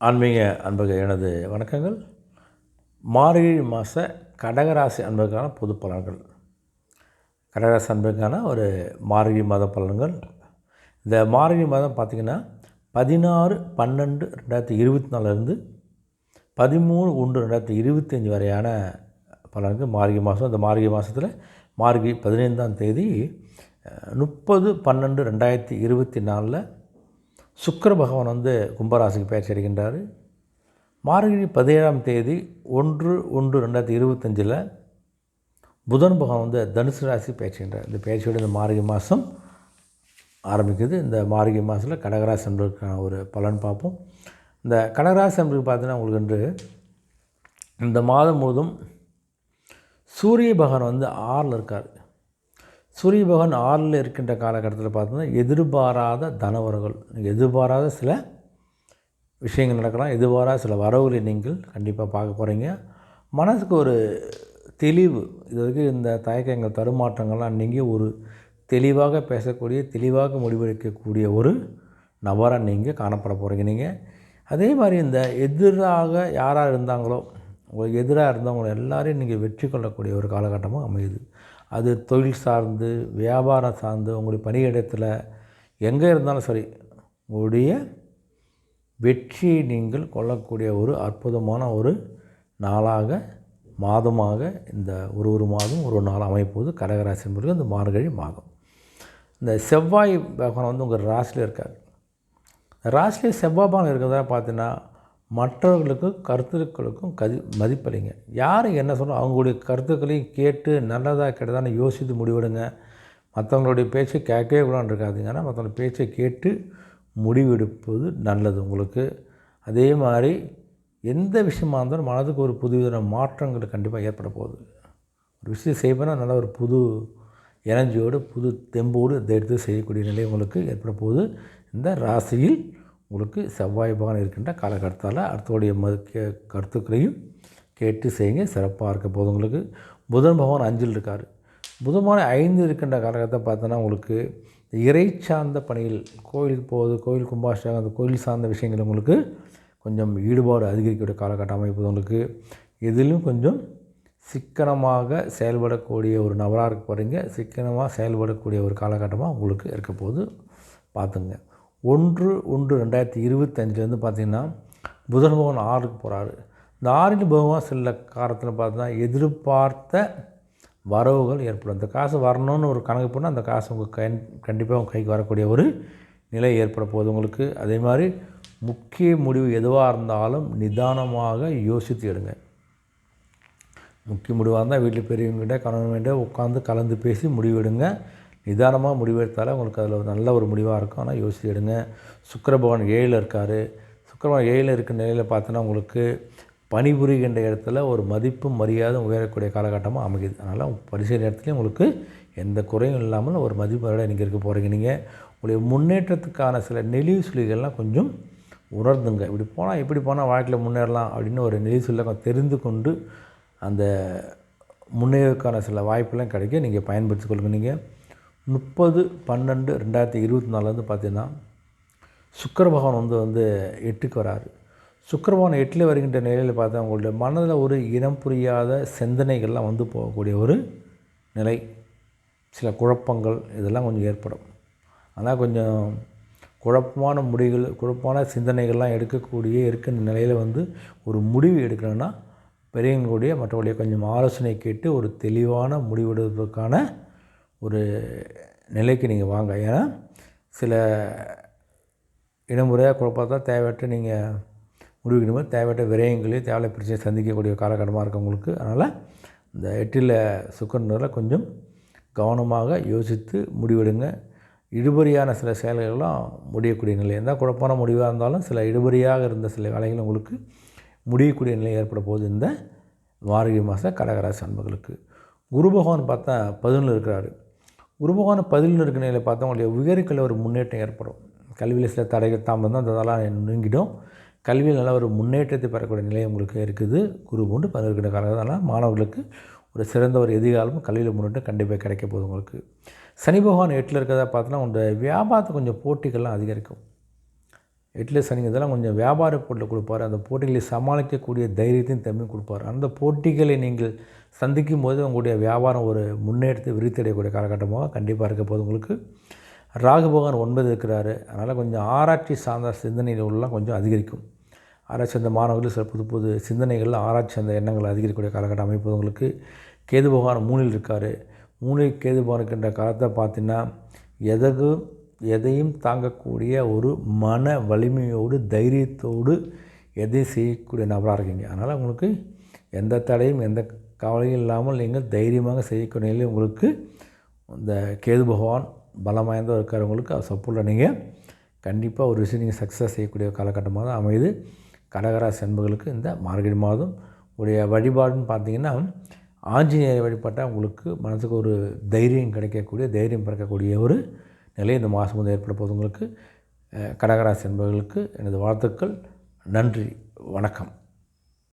ஆன்மீக அன்பர்கள் எனது வணக்கங்கள். மார்கழி மாத கடகராசி அன்பர்களுக்கான பொது பலன்கள். கடகராசி அன்பர்களுக்கான ஒரு மார்கழி மாத பலன்கள். இந்த மார்கழி மாதம் பார்த்திங்கன்னா 16/12/2024 13/1/2025 வரையான பலன்கள் மார்கழி மாதம். இந்த மார்கழி மாதத்தில் மார்கழி 15ஆம் தேதி 30/12/2024 சுக்கிர பகவான் கும்பராசிக்கு பயிற்சி அடைகின்றார். மார்கழி 17ஆம் தேதி 1/1/2025 புதன் பகவான் தனுசு ராசி பயிற்சிகின்றார். இந்த பயிற்சியோடு இந்த மார்கழி மாதம் ஆரம்பிக்குது. இந்த மார்கழி மாதத்தில் கடகராசி என்பதற்கான ஒரு பலன் பார்ப்போம். இந்த கடகராசி என்பதுக்கு பார்த்தீங்கன்னா உங்களுக்கு என்று இந்த மாதம் முழுவதும் சூரிய பகவான் 6ல் இருக்கார். சூரிய பகவான் 6ல் இருக்கின்ற காலகட்டத்தில் பார்த்தீங்கன்னா எதிர்பாராத தனவரவுகள், எதிர்பாராத சில விஷயங்கள் நடக்கலாம். எதிர்பாராத சில வரவுகளை நீங்கள் கண்டிப்பாக பார்க்க போகிறீங்க. மனதுக்கு ஒரு தெளிவு, இது வரைக்கும் இந்த தயக்கங்கள் தடுமாற்றங்கள்லாம் நீங்கள் ஒரு தெளிவாக பேசக்கூடிய, தெளிவாக முடிவெடுக்கக்கூடிய ஒரு நபராக நீங்கள் காணப்பட போகிறீங்க. நீங்கள் அதே மாதிரி இந்த எதிராக யாராக இருந்தாங்களோ, உங்களுக்கு எதிராக இருந்தவங்களை எல்லாரையும் நீங்கள் வெற்றி கொள்ளக்கூடிய ஒரு காலகட்டமாக அமையுது. அது தொழில் சார்ந்து, வியாபாரம் சார்ந்து, உங்களுடைய பணியிடத்தில் எங்கே இருந்தாலும் சரி, உங்களுடைய வெற்றியை நீங்கள் கொள்ளக்கூடிய ஒரு அற்புதமான ஒரு நாளாக, மாதமாக இந்த ஒரு மாதம் ஒரு நாள் அமைப்போது கடகராசி என்பது இந்த மார்கழி மாதம். இந்த செவ்வாய் பகவான் உங்கள் ராசியில் இருக்கார். ராசியிலே செவ்வாய் பகவான் இருக்கிறதா பார்த்தீங்கன்னா மற்றவர்களுக்கும் கருத்துக்களுக்கும் மதிப்பளிங்க. யார் என்ன சொல்கிறோம் அவங்களுடைய கருத்துக்களையும் கேட்டு நல்லதாக கெட்டதான்னு யோசித்து முடிவெடுங்க. மற்றவங்களுடைய பேச்சை கேட்கவே கூடாது இருக்காதுங்க. ஆனால் மற்றவங்க பேச்சை கேட்டு முடிவெடுப்பது நல்லது உங்களுக்கு. அதே மாதிரி எந்த விஷயமா இருந்தாலும் மனதுக்கு ஒரு புதுவித மாற்றங்கள் கண்டிப்பாக ஏற்பட போகுது. ஒரு விஷயம் செய்வேன்னா நல்ல ஒரு புது எனர்ஜியோடு, புது தெம்போடு இதை எடுத்து செய்யக்கூடிய நிலை உங்களுக்கு ஏற்பட போகுது. இந்த ராசியில் உங்களுக்கு செவ்வாய் பகவான் இருக்கின்ற காலகட்டத்தால் அடுத்தோடைய கருத்துக்களையும் கேட்டு செய்யுங்க, சிறப்பாக இருக்க போகுது உங்களுக்கு. புதன் பகவான் 5ல் இருக்கார். புதன் பகவான் 5 இருக்கின்ற காலகட்டத்தை பார்த்தோன்னா உங்களுக்கு இறை சார்ந்த பணிகள், கோயிலுக்கு போகுது, கோயில் கும்பாபிஷேகம், அந்த கோயில் சார்ந்த விஷயங்கள் உங்களுக்கு கொஞ்சம் ஈடுபாடு அதிகரிக்கக்கூடிய காலகட்டம் அமைப்பது உங்களுக்கு. எதிலும் கொஞ்சம் சிக்கனமாக செயல்படக்கூடிய ஒரு நபராக இருக்க போகிறீங்க. சிக்கனமாக செயல்படக்கூடிய ஒரு காலகட்டமாக உங்களுக்கு இருக்க போது பார்த்துங்க. 1/1/2025 பார்த்திங்கன்னா புதன் பகவான் 6க்கு போகிறாரு. இந்த 6ல் பகவான் சில காலத்தில் பார்த்தீங்கன்னா எதிர்பார்த்த வரவுகள் ஏற்படும். அந்த காசு வரணும்னு ஒரு கணக்கு போனால் அந்த காசு உங்கள் கண்டிப்பாக உங்கள் கைக்கு வரக்கூடிய ஒரு நிலை ஏற்பட போகுது உங்களுக்கு. அதே மாதிரி முக்கிய முடிவு எதுவாக இருந்தாலும் நிதானமாக யோசித்து எடுங்க. முக்கிய முடிவாக இருந்தால் வீட்டில் பெரியவங்ககிட்ட கணவன்கிட்ட உட்காந்து கலந்து பேசி முடிவெடுங்க. நிதானமாக முடிவெடுத்தாலே உங்களுக்கு அதில் நல்ல ஒரு முடிவாக இருக்கும். ஆனால் யோசித்து எடுங்க. சுக்கிர பகவான் 7ல் இருக்கார். சுக்கிர பகவான் 7ல் இருக்கிற நிலையில் பார்த்தோன்னா உங்களுக்கு பணிபுரிகின்ற இடத்துல ஒரு மதிப்பும் மரியாதை உயரக்கூடிய காலகட்டமாக அமைக்குது. அதனால் பரிசு நேரத்துலேயும் உங்களுக்கு எந்த குறையும் இல்லாமல் ஒரு மதிப்போட நீங்கள் இருக்க போகிறீங்க. நீங்கள் உங்களுடைய முன்னேற்றத்துக்கான சில நெளிவு சுழிகள்லாம் கொஞ்சம் உணர்ந்துங்க. இப்படி போனால் இப்படி போனால் வாழ்க்கையில் முன்னேறலாம் அப்படின்னு ஒரு நெளிவு சுழிகளை தெரிந்து கொண்டு அந்த முன்னேறதுக்கான சில வாய்ப்பெல்லாம் கிடைக்க நீங்கள் பயன்படுத்தி கொள்ளுங்க. நீங்கள் 30/12/2024 பார்த்தீங்கன்னா சுக்கிர பகவான் 8க்கு வராரு. சுக்கிர பகவான் 8ல் வருகின்ற நிலையில் பார்த்தா உங்களுடைய மனதில் ஒரு இனம் புரியாத சிந்தனைகள்லாம் போகக்கூடிய ஒரு நிலை, சில குழப்பங்கள் இதெல்லாம் கொஞ்சம் ஏற்படும். ஆனால் கொஞ்சம் குழப்பமான முடிவுகள், குழப்பமான சிந்தனைகள்லாம் இருக்கிற நிலையில் ஒரு முடிவு எடுக்கணும்னா பெரியவங்களுடைய மற்றவங்களுடைய கொஞ்சம் ஆலோசனை கேட்டு ஒரு தெளிவான முடிவெடுப்பதற்கான ஒரு நிலைக்கு நீங்கள் வாங்க. ஏன்னா சில இடமுறையாக குழப்பத்தான் தேவையற்ற நீங்கள் முடிவெடுக்கும்போது தேவையற்ற விரயங்களையும் தேவையான பிரச்சனை சந்திக்கக்கூடிய காலகட்டமாக இருக்கும் உங்களுக்கு. அதனால் இந்த 8ல் சுக்கிரனில் கொஞ்சம் கவனமாக யோசித்து முடிவெடுங்க. இழுபறியான சில செயல்களெல்லாம் முடியக்கூடிய நிலை இருந்தால், குழப்பமான முடிவாக இருந்தாலும் சில இழுபறியாக இருந்த சில வேலைகள் உங்களுக்கு முடியக்கூடிய நிலை ஏற்பட போகுது இந்த மார்கழி மாத கடகராசி அன்பர்களுக்கு. குரு பகவான் பார்த்தா 11ல் இருக்கிறாரு. குரு பகவான் 11ல் இருக்கிற நிலையில் பார்த்தா உங்களுடைய உயர்கல்வியில் ஒரு முன்னேற்றம் ஏற்படும். கல்வியில் சில தடைகள் தாமதம் தான் அதெல்லாம் நீங்கிடும். கல்வியில் நல்ல ஒரு முன்னேற்றத்தை பெறக்கூடிய நிலை உங்களுக்கு இருக்குது. குரு 11 இருக்கிற காலகட்டத்தில் மாணவர்களுக்கு ஒரு சிறந்த ஒரு எதிர்காலமும் கல்வியில் முன்னேற்றம் கண்டிப்பாக கிடைக்க போகுது உங்களுக்கு. சனி பகவான் 8ல் இருக்கிறதா பார்த்தோன்னா உங்களுடைய வியாபாரத்தை கொஞ்சம் போட்டிகள்லாம் அதிகரிக்கும். 8ல் சனி இதெல்லாம் கொஞ்சம் வியாபார போட்டியில் கொடுப்பார். அந்த போட்டிகளை சமாளிக்கக்கூடிய தைரியத்தையும் தன்மையும் கொடுப்பார். அந்த போட்டிகளை நீங்கள் சந்திக்கும் போது உங்களுடைய வியாபாரம் ஒரு முன்னேற்றத்தை விருத்தடையக்கூடிய காலகட்டமாக கண்டிப்பாக இருக்க போது உங்களுக்கு. ராகு பகவான் 9 இருக்கிறாரு. அதனால் கொஞ்சம் ஆராய்ச்சி சார்ந்த சிந்தனைகள்லாம் கொஞ்சம் அதிகரிக்கும். ஆராய்ச்சி அந்த மாணவர்கள் சில புது புது சிந்தனைகள் ஆராய்ச்சி அந்த எண்ணங்கள் அதிகரிக்கக்கூடிய காலகட்டம் அமைப்பது உங்களுக்கு. கேது பகவான் 3ல் இருக்கார். 3ல் கேது பகவான் இருக்கின்ற காலத்தை பார்த்தீங்கன்னா எதையும் தாங்கக்கூடிய ஒரு மன வலிமையோடு தைரியத்தோடு எதையும் செய்யக்கூடிய நபராக இருக்கீங்க. அதனால் உங்களுக்கு எந்த தடையும் எந்த கவலையும் இல்லாமல் நீங்கள் தைரியமாக செய்யக்கூடிய நிலையில் உங்களுக்கு இந்த கேது பகவான் பலம் வாய்ந்த இருக்கிறவங்களுக்கு அது சப்போர்ட்டில் நீங்கள் கண்டிப்பாக ஒரு விஷயம் நீங்கள் சக்ஸஸ் செய்யக்கூடிய காலகட்டமாக தான் அமையுது. கடகராசி அன்பர்களுக்கு இந்த மார்கழி மாதம் உடைய வழிபாடுன்னு பார்த்தீங்கன்னா ஆஞ்சநேயரை வழிபட்டால் உங்களுக்கு மனதுக்கு ஒரு தைரியம் கிடைக்கக்கூடிய தைரியம் பிறக்கக்கூடிய ஒரு நிலை இந்த மாதம் வந்து ஏற்பட போது உங்களுக்கு. கடகராசி அன்பர்களுக்கு எனது வாழ்த்துக்கள். நன்றி, வணக்கம்.